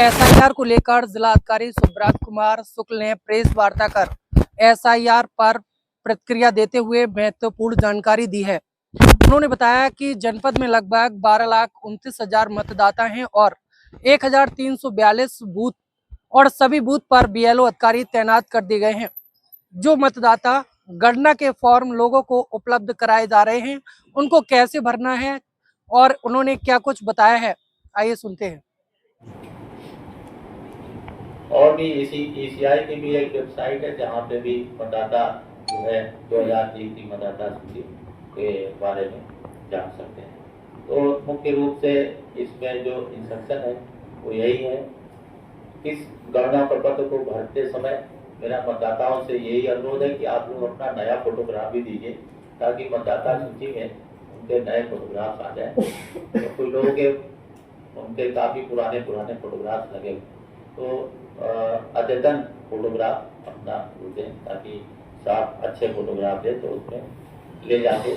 SIR को लेकर जिलाधिकारी सुब्रत कुमार शुक्ल ने प्रेस वार्ता कर एसआईआर पर प्रतिक्रिया देते हुए महत्वपूर्ण जानकारी दी है। उन्होंने बताया कि जनपद में लगभग 12,29,000 मतदाता हैं और 1,342 बूथ और सभी बूथ पर बीएलओ अधिकारी तैनात कर दिए गए हैं। जो मतदाता गणना के फॉर्म लोगों को उपलब्ध कराए जा रहे हैं, उनको कैसे भरना है और उन्होंने क्या कुछ बताया है, आइए सुनते हैं। और भी इसी ईसीआई की भी एक वेबसाइट है जहाँ पे भी मतदाता जो है 2003 की मतदाता सूची के बारे में जान सकते हैं। तो मुख्य रूप से इसमें जो इंस्ट्रक्शन है वो यही है। इस गणना प्रपत्र को भरते समय मेरा मतदाताओं से यही अनुरोध है कि आप लोग अपना नया फोटोग्राफ भी दीजिए ताकि मतदाता सूची में उनके नए फोटोग्राफ आ जाए। तो कुछ लोगों के उनके काफी पुराने फोटोग्राफ लगे तो अद्यतन फोटोग्राफ अपना दें ताकि साफ अच्छे फोटोग्राफ दे तो उसमें ले जाके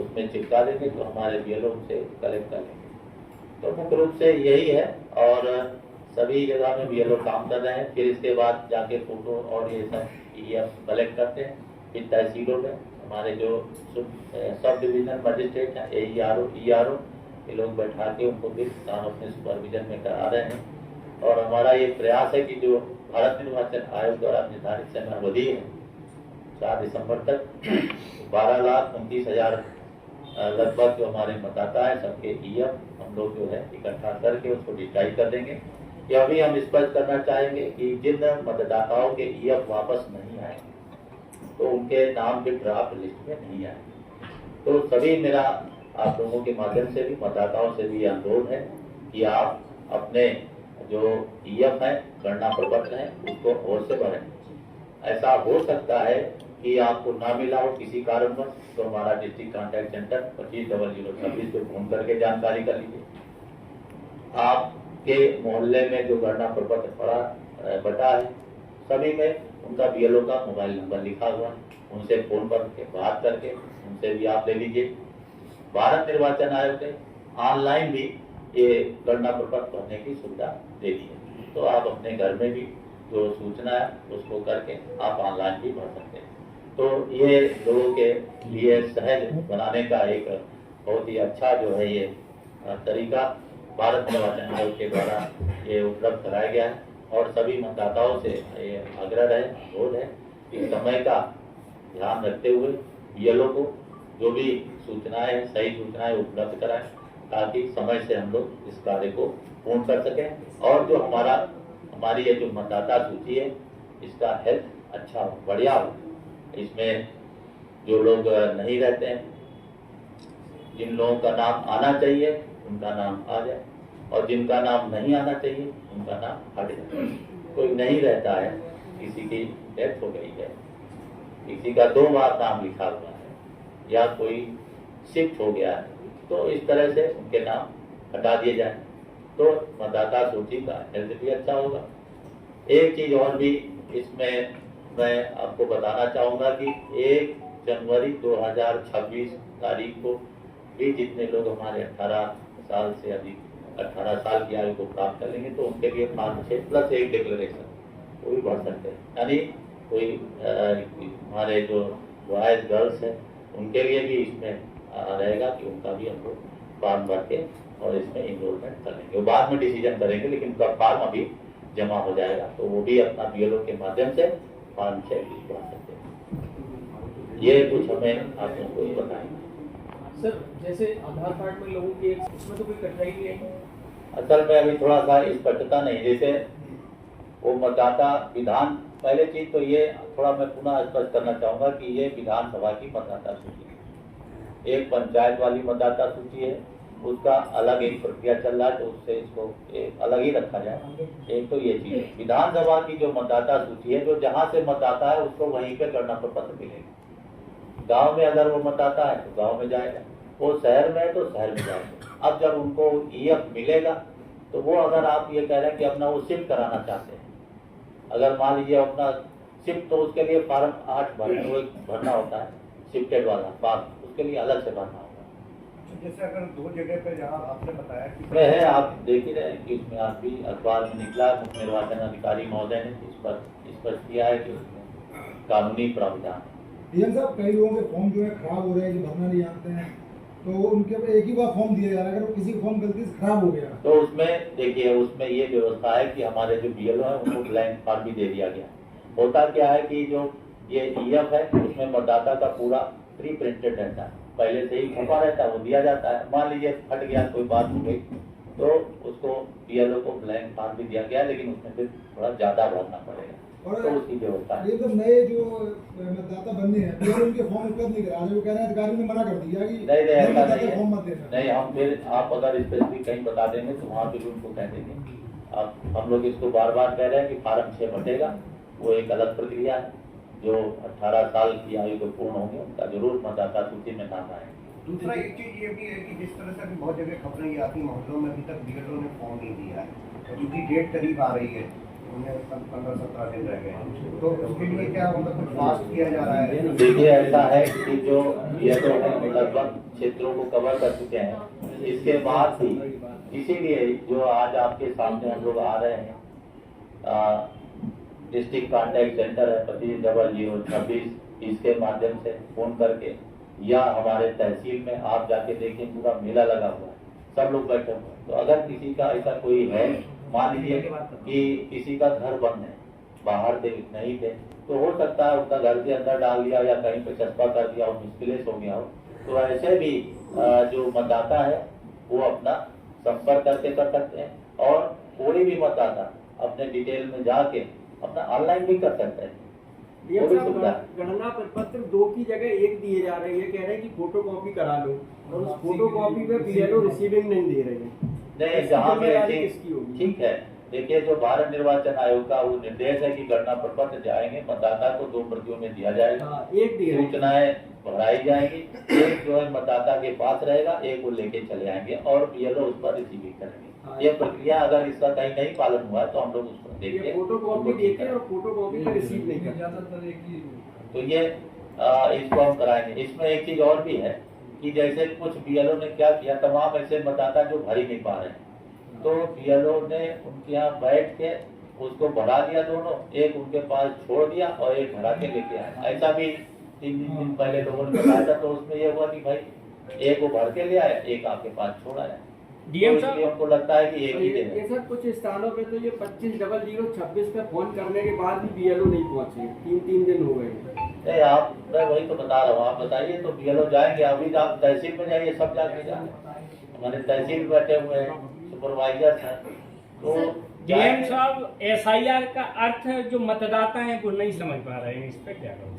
उसमें चिपका देंगे तो हमारे बीएलओ से कलेक्ट कर लेंगे। तो मुख्य रूप से यही है और सभी जगह में बीएलओ काम कर रहे हैं। फिर इसके बाद जाके फोटो और ये सब कलेक्ट करते हैं। फिर तहसीलों में हमारे जो सब डिविजनल मजिस्ट्रेट हैं एईआरओ ईआरओ ये लोग बैठा के उनको भी काम अपने सुपरविजन में करा रहे हैं। और हमारा ये प्रयास है कि जो भारत निर्वाचन आयोग द्वारा निर्धारित समय अवधि है 4 दिसंबर तक 12,29,000 लगभग जो हमारे मतदाता है सबके ईएफ हम लोग जो है इकट्ठा करके उसको डिजिटाइज कर देंगे। यह भी हम स्पष्ट करना चाहेंगे कि जिन मतदाताओं के ईएफ वापस नहीं आए तो उनके नाम के ड्राफ्ट लिस्ट में नहीं आए। तो सभी मेरा आप लोगों के माध्यम से भी मतदाताओं से भी अनुरोध है कि आप अपने जो ईएफ है गणना प्रपत्र है उसको और से भरें। ऐसा हो सकता है कि आपको ना मिला हो किसी कारणवश तो हमारा डिस्ट्रिक्ट कॉन्टैक्ट सेंटर 250026 पे फोन करके जानकारी कर लीजिए। आपके मोहल्ले में जो गणना प्रपत्र पड़ा बटा है सभी में उनका बीएलओ का मोबाइल नंबर लिखा हुआ है, उनसे फोन पर बात करके उनसे भी आप ले लीजिए। भारत निर्वाचन आयोग ने ऑनलाइन भी ये गणना प्रपत्र भरने की सुविधा दे दी है। तो आप अपने घर में भी जो सूचना है उसको करके आप ऑनलाइन भी भर सकते हैं। तो ये लोगों के लिए सहज बनाने का एक बहुत ही अच्छा जो है ये तरीका भारत निर्वाचन आयोग के द्वारा ये उपलब्ध कराया गया है। और सभी मतदाताओं से ये आग्रह है अनुरोध है कि समय का ध्यान रखते हुए बीएलओ को जो भी सूचनाएं हैं सही सूचनाएं उपलब्ध कराएं ताकि समय से हम लोग इस कार्य को पूर्ण कर सकें। और जो हमारी ये जो मतदाता सूची है इसका हेल्थ अच्छा हो बढ़िया हो। इसमें जो लोग नहीं रहते हैं जिन लोगों का नाम आना चाहिए उनका नाम आ जाए और जिनका नाम नहीं आना चाहिए उनका नाम हट जाए। कोई नहीं रहता है किसी की डेथ हो गई है किसी का 2 बार नाम लिखा हुआ है या कोई शिफ्ट हो गया है तो इस तरह से उनके नाम हटा दिए जाए तो मतदाता सूची का हेल्थ भी अच्छा होगा। एक चीज और भी इसमें मैं आपको बताना चाहूंगा कि 1 जनवरी 2026 तारीख को भी जितने लोग हमारे 18 साल से अधिक 18 साल की आयु को प्राप्त कर लेंगे तो उनके लिए 5-6+1 डिक्लेरेशन वो भी भर सकते हैं। यानी कोई हमारे जो बॉयज गर्ल्स हैं उनके लिए भी इसमें रहेगा कि उनका भी हम लोग फॉर्म भर के और इसमें इनरोलमेंट कर लेंगे। बाद में डिसीजन करेंगे लेकिन उनका फॉर्म अभी जमा हो जाएगा तो वो भी अपना बीएलओ के माध्यम से फॉर्म चेक भर सकते हैं। ये कुछ हमें आप लोगों को बताएंगे। सर जैसे आधार कार्ड में लोगों की इसमें तो कोई कठिनाई नहीं है? असल में अभी थोड़ा सा स्पष्टता नहीं जैसे वो मतदाता विधान पहले चीज तो ये थोड़ा मैं पुनः स्पष्ट करना चाहूंगा कि ये विधानसभा की मतदाता सूची है। एक पंचायत वाली मतदाता सूची है उसका अलग एक प्रक्रिया चल रहा है तो उससे इसको अलग ही रखा जाए। एक तो ये चीज है विधानसभा की जो मतदाता सूची है जो जहाँ से मतदाता है उसको वहीं पे गणना प्रपत्र मिलेगा। गांव में अगर वो मतदाता है तो गांव में जाएगा, वो शहर में है तो शहर में जाएगा। अब जब उनको ईएफ मिलेगा तो वो अगर आप ये कह रहे हैं कि अपना वो शिफ्ट कराना चाहते हैं अगर मान लीजिए अपना शिफ्ट तो उसके लिए फॉर्म 8 भरना होता है शिफ्टेड वाला फॉर्म उसके लिए अलग से भरना होगा। जैसे अगर 2 जगह पे जहाँ आपने बताया कि इसमें है, आप देख ही रहे हैं कि उसमें आज भी अखबार में निकला, मुख्य निर्वाचन अधिकारी महोदय ने इस पर स्पष्ट किया है कि उसमें कानूनी प्रावधान है। डीएम साहब, कई लोगों के फॉर्म जो है खराब हो रहे हैं, जो भरना नहीं जानते हैं, तो उनके एक ही बार फॉर्म दिया जा रहा है। अगर वो किसी फॉर्म गलती से खराब हो गया तो उसमें देखिए, उसमें ये व्यवस्था है कि हमारे जो बीएलओ है उनको ब्लैंक फॉर्म भी दे दिया गया। होता क्या है कि जो ये ईएफ है उसमें मतदाता का पूरा प्री प्रिंटेड रहता है, पहले से ही छपा रहता है, वो दिया जाता है। मान लीजिए फट गया, कोई बात हो गई, तो उसको बीएलओ को ब्लैंक फॉर्म भी दिया गया, लेकिन उसमें फिर थोड़ा ज्यादा भरना पड़ेगा, और तो उसकी व्यवस्था है। ये तो नए जो मतदाता बनने हैं, पहले उनके फॉर्म उपलब्ध नहीं करा, वो कह रहे हैं अधिकारी ने मना कर दिया कि नहीं ऐसा मतदाता नहीं फॉर्म मत है। देना। नहीं, हम फिर आप अगर स्पेसिफिक कहीं बता देंगे तो वहाँ पे भी उनको कह देंगे। अब हम लोग इसको बार बार कह रहे हैं कि फार्म 6 बटेगा, वो एक अलग प्रक्रिया है। जो 18 साल की आयु को पूर्ण होंगे उनका जरूर मतदाता सूची में नाम आए। दूसरा एक चीज ये भी है कि जिस तरह से अभी बहुत जगह खबरें ये आती मोहल्लों में अभी तक बीएलओ ने फॉर्म नहीं दिया है, तो क्योंकि डेट करीब आ रही है, उन्हें 15-17 दिन रह गए, तो उसके लिए क्या मतलब कुछ फास्ट किया जा रहा है? देखिए, ऐसा है कि जो बीएलओ है लगभग क्षेत्रों को कवर कर चुके हैं। इसके बाद भी इसीलिए जो आज आपके सामने हम लोग आ रहे हैं, डिस्ट्रिक्ट कॉन्टैक्ट सेंटर है 250026, इसके माध्यम से फोन करके, या हमारे तहसील में आप जाके देखें, पूरा मेला लगा हुआ है, सब लोग बैठे हुए हैं। तो अगर किसी का ऐसा कोई है, मान लीजिए कि किसी का घर बंद है, बाहर से नहीं थे, तो हो सकता है उसका घर के अंदर डाल दिया या कहीं पे चस्पा कर दिया हो, मिसप्लेस हो गया हो, तो ऐसे भी जो मतदाता है वो अपना संपर्क करके कर सकते हैं। और कोई भी मतदाता अपने डिटेल में जाके अपना ऑनलाइन भी कर सकते हैं। ये वो भी साहब सुविधा है। गणना प्रपत्र 2 की जगह 1 दिए जा रहे हैं, कह रहे हैं कि फोटो कॉपी करा लो, और उस फोटो कॉपी पे बीएलओ रिसीविंग नहीं दे रहे हैं। नहीं, जहाँ पे जिम्मेदारी किसकी होगी? ठीक है, देखिए, जो भारत निर्वाचन आयोग का वो निर्देश है कि गणना प्रपत्र जाएंगे, मतदाता को 2 प्रतियों में दिया जाएगा, हाँ, 1 दिया है। सूचनाएं बढ़ाई जाएंगी, एक जो है मतदाता के पास रहेगा, एक वो लेके चले आएंगे और बीएलओ उस पर रिसीविंग करेंगे। हाँ। ये प्रक्रिया अगर इसका कहीं नहीं पालन हुआ है तो हम लोग उसको ये देखते फोटो कॉपी देते और फोटो कॉपी पे रिसीव नहीं करते। तो ये इसको हम कराएंगे। इसमें एक चीज और भी है कि जैसे कुछ बीएलओ ने क्या किया, तमाम ऐसे मतदाता जो भर ही नहीं पा रहे हैं, तो बीएलओ ने उनके यहाँ बैठ के उसको बढ़ा दिया, दोनों, एक उनके पास छोड़ दिया और एक भरा के लेके आया। ऐसा भी 3 दिन पहले लोगों ने बताया था, तो उसमें ये हुआ कि भाई एक वो भर के ले आया, एक आपके पास छोड़ आया। डीएम तो इसलिए हमको लगता है कि एक ही दिन ये है। सर कुछ स्थानों पे तो ये 250026 पे फोन करने के बाद भी बीएलओ नहीं पहुंचे, 3 दिन हो गए। नहीं, आप, मैं वही तो बता रहा हूँ, आप बताइए तो बीएलओ जाएंगे। अभी तो आप तहसील में जाइए, सब जाके जाए, हमारे तहसील में बैठे हुए हैं, सुपरवाइजर हैं, तो डीएम साहब, एसआईआर का अर्थ जो मतदाता हैं वो नहीं समझ पा रहे हैं, इस पर क्या करोगे?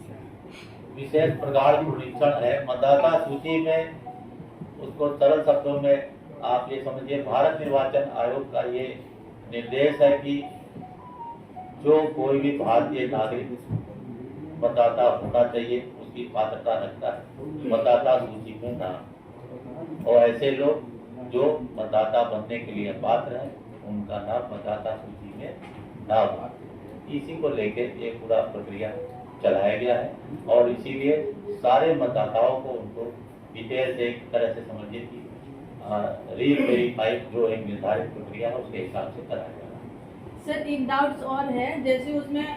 विशेष प्रगाढ़ पुनरीक्षण है मतदाता सूची में। उसको सरल शब्दों में आप ये समझिए, भारत निर्वाचन आयोग का ये निर्देश है कि जो कोई भी भारतीय नागरिक मतदाता होना चाहिए, उसकी पात्रता रखता है मतदाता सूची में नाम, और ऐसे लोग जो मतदाता बनने के लिए पात्र हैं उनका नाम मतदाता सूची में ना हो। इसी को लेके ये पूरा प्रक्रिया चलाया गया है, और इसीलिए सारे मतदाताओं को उनको डिटेल से एक तरह से समझिए कि री-वेरीफाइड जो एक निर्धारित प्रक्रिया है उसके हिसाब से कराया जाएगा। सर, एक डाउट्स और है, जैसे उसमें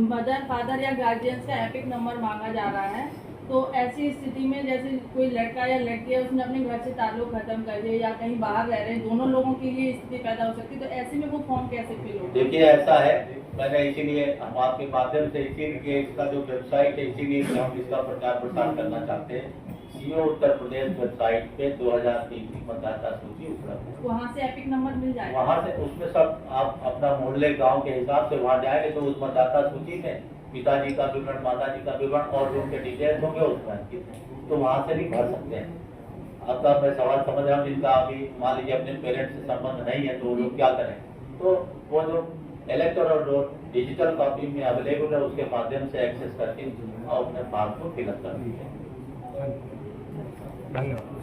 मदर फादर या गार्जियंस का एपिक नंबर मांगा जा रहा है, तो ऐसी स्थिति में जैसे कोई लड़का या लड़की है, उसने अपने घर से ताल्लुक खत्म कर दिया या कहीं बाहर रह रहे हैं, दोनों लोगों के लिए स्थिति पैदा हो सकती है, तो ऐसे में वो फॉर्म कैसे फिल होगा? देखिए, ऐसा है, मैंने इसीलिए हम आपके माध्यम से इसीलिए इसका जो वेबसाइट है, इसीलिए हम इसका प्रचार प्रसार करना चाहते हैं। सीओ उत्तर प्रदेश वेबसाइट पे 2003 की मतदाता सूची उपलब्ध है, वहाँ से एपिक नंबर मिल जाएगा? वहाँ से उसमें सब आप अपना मोहल्ले गांव के हिसाब से वहाँ जाएंगे तो उस मतदाता सूची में पिताजी का विवरण, माताजी का विवरण और जो उनके डिटेल्स होंगे उसमें अंकित है, तो वहाँ से भी भर सकते हैं। आपका मैं सवाल समझ रहा हूँ, जिनका अभी मान लीजिए अपने पेरेंट्स से संबंध नहीं है तो वो लोग क्या करें, तो वो जो इलेक्टोरल रोल डिजिटल कॉपी में अवेलेबल है उसके माध्यम से एक्सेस करके और अपने फॉर्म को फिलअप कर दीजिए। धन्यवाद।